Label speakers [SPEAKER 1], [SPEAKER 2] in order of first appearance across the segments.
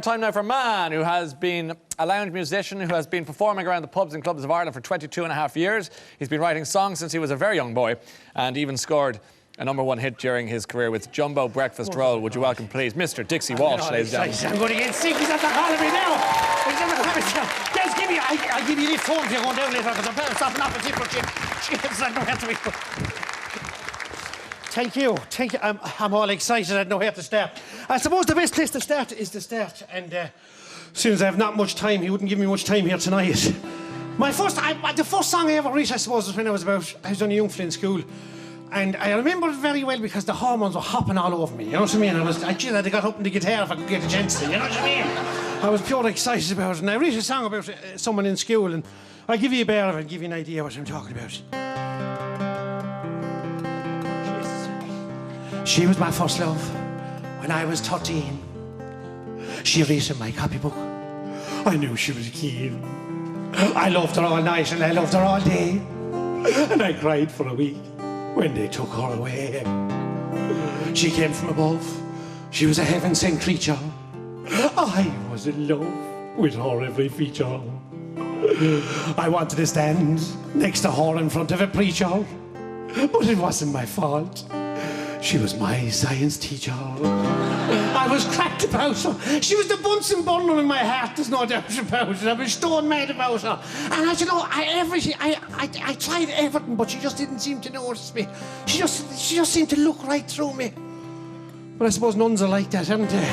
[SPEAKER 1] Time now for a man who has been a lounge musician who has been performing around the pubs and clubs of Ireland for 22.5 years. He's been writing songs since he was a very young boy and even scored a ¡1 hit during his career with Jumbo Breakfast Roll. Would you welcome, please, Mr. Dixie Walsh, ladies and gentlemen.
[SPEAKER 2] I'm going to get sick. He's at the hall of me now. Guys, I'll give you a lift home if you're going down later because I'm better stopping off a zipper chick. Jeez, I don't have to be... Thank you. I'm all excited. I don't know where to start. I suppose the best place to start is the start. And since I have not much time, he wouldn't give me much time here tonight. The first song I ever wrote, I suppose, was when I was only young in school. And I remember it very well because the hormones were hopping all over me. You know what I mean? I'd got up on the guitar if I could get a chance to. You know what I mean? I was pure excited about it. And I wrote a song about someone in school. And I'll give you a bear of it and give you an idea what I'm talking about. She was my first love when I was 13. She read in my copybook. I knew she was keen. I loved her all night and I loved her all day. And I cried for a week when they took her away. She came from above. She was a heaven-sent creature. I was in love with her every feature. I wanted to stand next to her in front of a preacher, but it wasn't my fault. She was my science teacher. I was cracked about her. She was the Bunsen burner in my heart, there's no doubt about it. I was stone mad about her. And I tried everything, but she just didn't seem to notice me. She just seemed to look right through me. But I suppose nuns are like that, aren't they?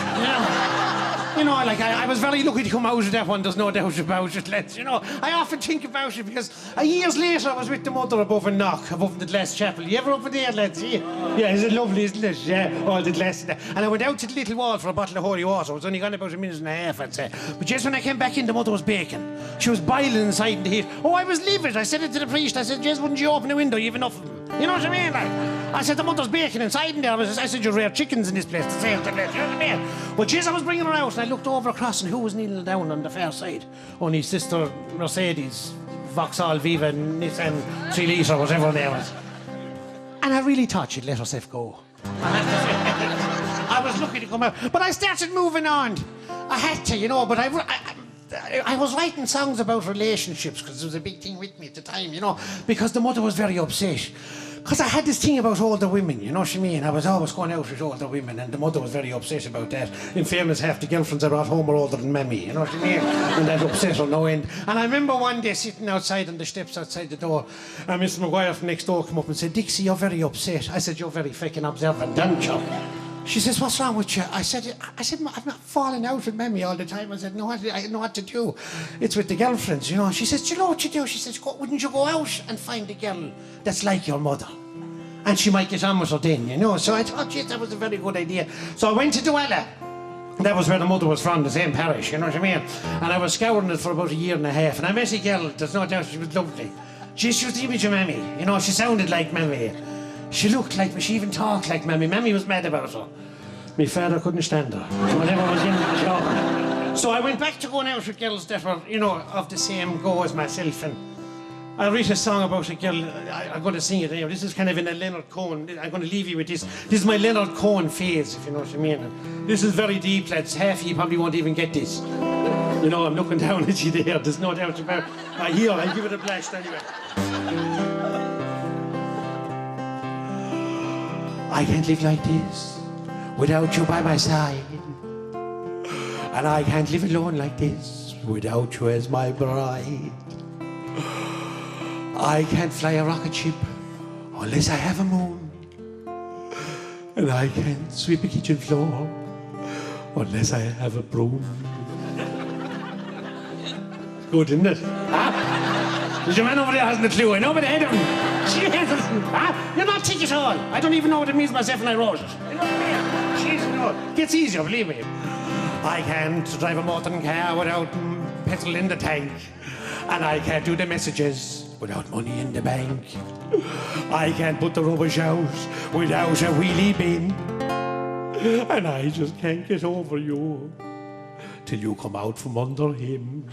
[SPEAKER 2] You know, like I was very lucky to come out of that one, there's no doubt about it, lads. You know, I often think about it because years later I was with the mother above a knock, above the glass chapel. You ever up there, lads? Yeah, is it lovely, isn't it? Yeah, all the glass. And I went out to the little wall for a bottle of holy water. I was only gone about a minute and a half, I'd say. But just when I came back in, the mother was baking. She was boiling inside in the heat. Oh, I was livid. I said it to the priest. I said, Jez, wouldn't you open the window? You've enough of them. You know what I mean? I said, the mother's baking inside in there. I said, you rare chickens in this place. To say it, you know what I mean? Well, Jez, I was bringing her out, and I looked over across, and who was kneeling down on the far side? Only sister Mercedes, Vauxhall Viva, Nissan 3 litre, whatever her name was. And I really thought she'd let herself go. I was lucky to come out. But I started moving on. I had to, you know, but I was writing songs about relationships because it was a big thing with me at the time, you know, because the mother was very upset. Because I had this thing about older women, you know what I mean? I was always going out with older women and the mother was very upset about that. In fairness, half the girlfriends I brought home were older than Mammy, you know what I mean? And that upset her no end. And I remember one day sitting outside on the steps outside the door and Mr. Maguire from next door came up and said, Dixie, you're very upset. I said, you're very fucking observant, aren't you? She says, what's wrong with you? I said, I'm not falling out with Mammy all the time. I said, no, I know what to do. It's with the girlfriends, you know. She says, do you know what you do? She says, wouldn't you go out and find a girl that's like your mother? And she might get on with her then, you know. So I thought, geez, that was a very good idea. So I went to Duella. That was where the mother was from, the same parish, you know what I mean? And I was scouring it for about 1.5 years. And I met a girl, there's no doubt she was lovely. She was the image of Mammy, you know, she sounded like Mammy. She looked like me, she even talked like Mammy. Mammy was mad about her. My father couldn't stand her, whatever was in the show. So I went back to going out with girls that were, you know, of the same go as myself. And I wrote a song about a girl, I'm going to sing it now. This is kind of in a Leonard Cohen. I'm going to leave you with this. This is my Leonard Cohen phase, if you know what I mean. And this is very deep, lads. Half of you probably won't even get this. You know, I'm looking down at you there. There's no doubt about it. Here, I'll give it a blast anyway. I can't live like this without you by my side. And I can't live alone like this without you as my bride. I can't fly a rocket ship unless I have a moon. And I can't sweep a kitchen floor unless I have a broom. Good, isn't it? Huh? There's a man over there hasn't a clue. I know, but I don't. Jesus! Huh? You're not thick at all. I don't even know what it means myself when I wrote it. You know what I mean? Jesus, no. It gets easier, believe me. I can't drive a motoring car without petrol in the tank. And I can't do the messages without money in the bank. I can't put the rubbish out without a wheelie bin. And I just can't get over you till you come out from under him.